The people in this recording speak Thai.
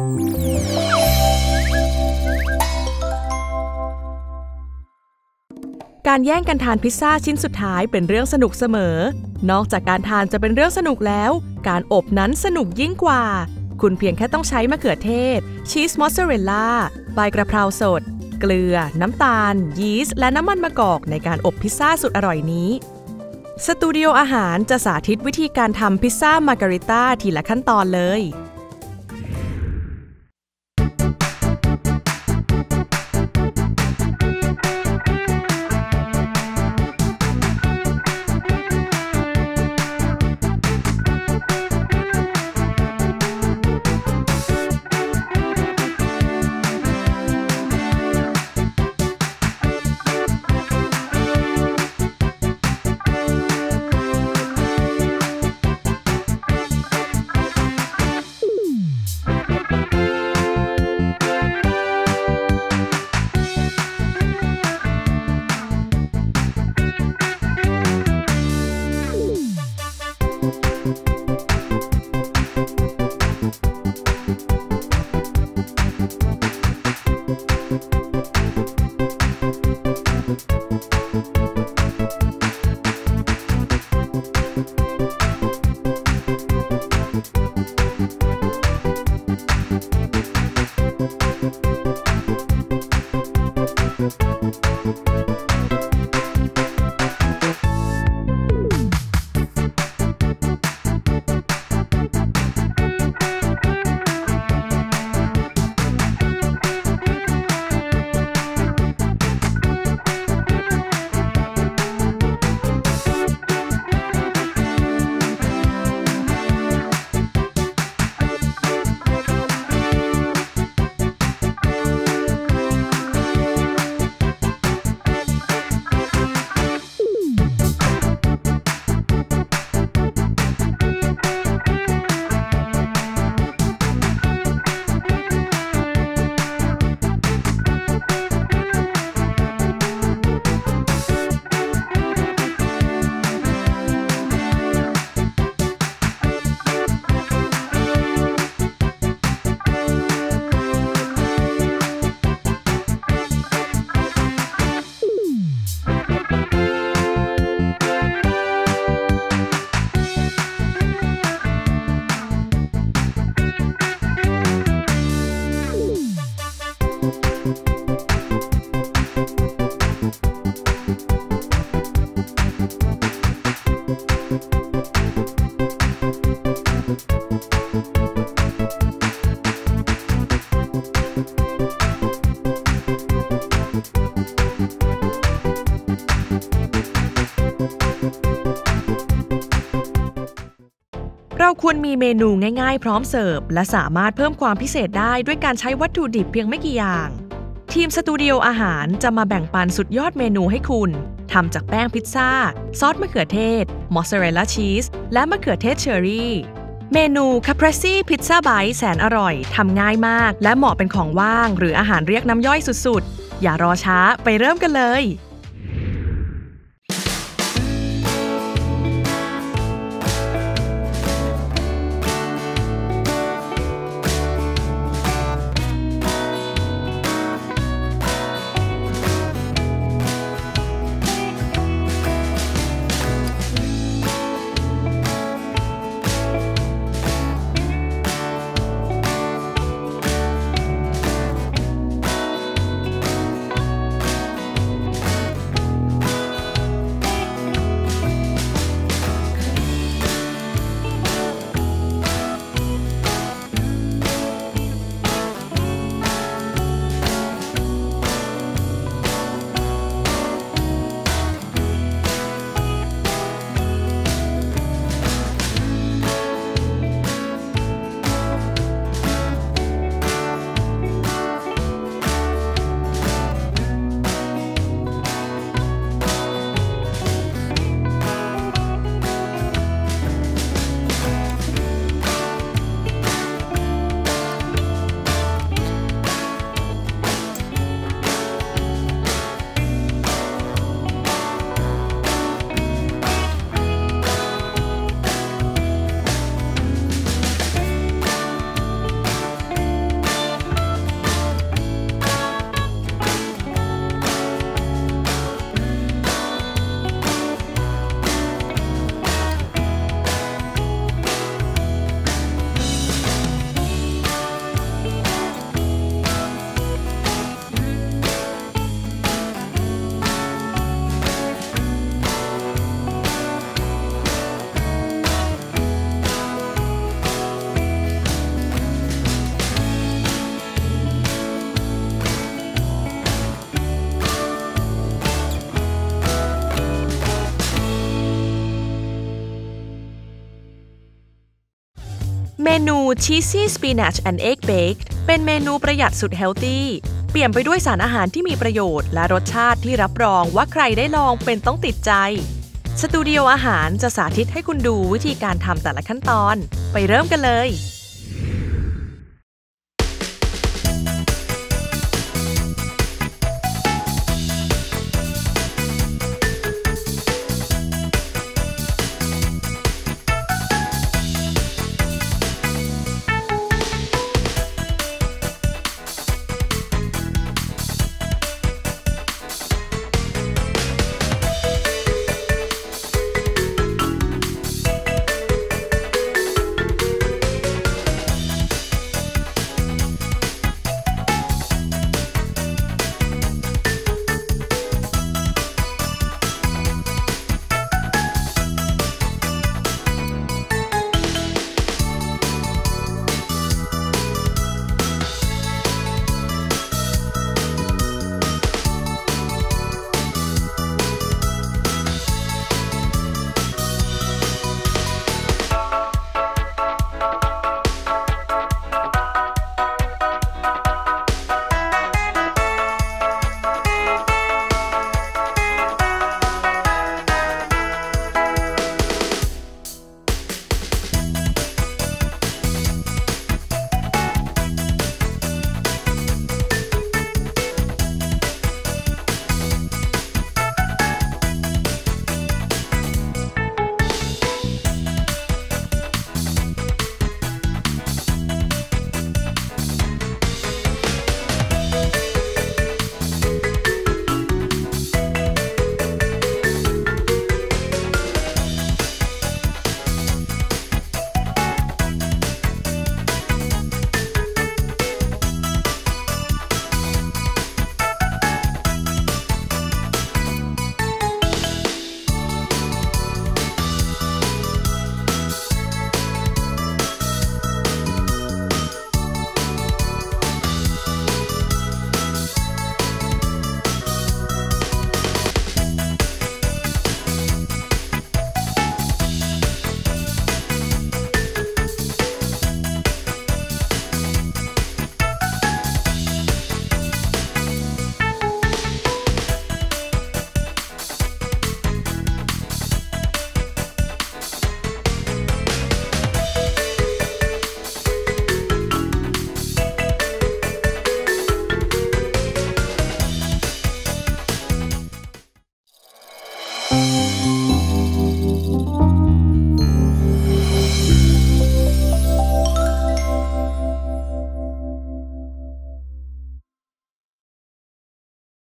การแย่งกันทานพิซซ่าชิ้นสุดท้ายเป็นเรื่องสนุกเสมอนอกจากการทานจะเป็นเรื่องสนุกแล้วการอบนั้นสนุกยิ่งกว่าคุณเพียงแค่ต้องใช้มะเขือเทศชีสมอสซาเรลล่าใบกระเพราสดเกลือน้ำตาลยีสต์และน้ำมันมะกอกในการอบพิซซ่าสุดอร่อยนี้สตูดิโออาหารจะสาธิตวิธีการทำพิซซ่ามาการิต้าทีละขั้นตอนเลยเราควรมีเมนูง่ายๆพร้อมเสิร์ฟและสามารถเพิ่มความพิเศษได้ด้วยการใช้วัตถุดิบเพียงไม่กี่อย่างทีมสตูดิโออาหารจะมาแบ่งปันสุดยอดเมนูให้คุณทำจากแป้งพิซซ่าซอสมะเขือเทศมอสซาเรลล่าชีสและมะเขือเทศเชอร์รี่เมนูคาเปรสซี่พิซซ่าไบต์แสนอร่อยทำง่ายมากและเหมาะเป็นของว่างหรืออาหารเรียกน้ำย่อยสุดๆอย่ารอช้าไปเริ่มกันเลย นู Cheesy Spinach and Egg Baked เป็นเมนูประหยัดสุดเฮลตี้เปี่ยมไปด้วยสารอาหารที่มีประโยชน์และรสชาติที่รับรองว่าใครได้ลองเป็นต้องติดใจสตูดิโออาหารจะสาธิตให้คุณดูวิธีการทำแต่ละขั้นตอนไปเริ่มกันเลย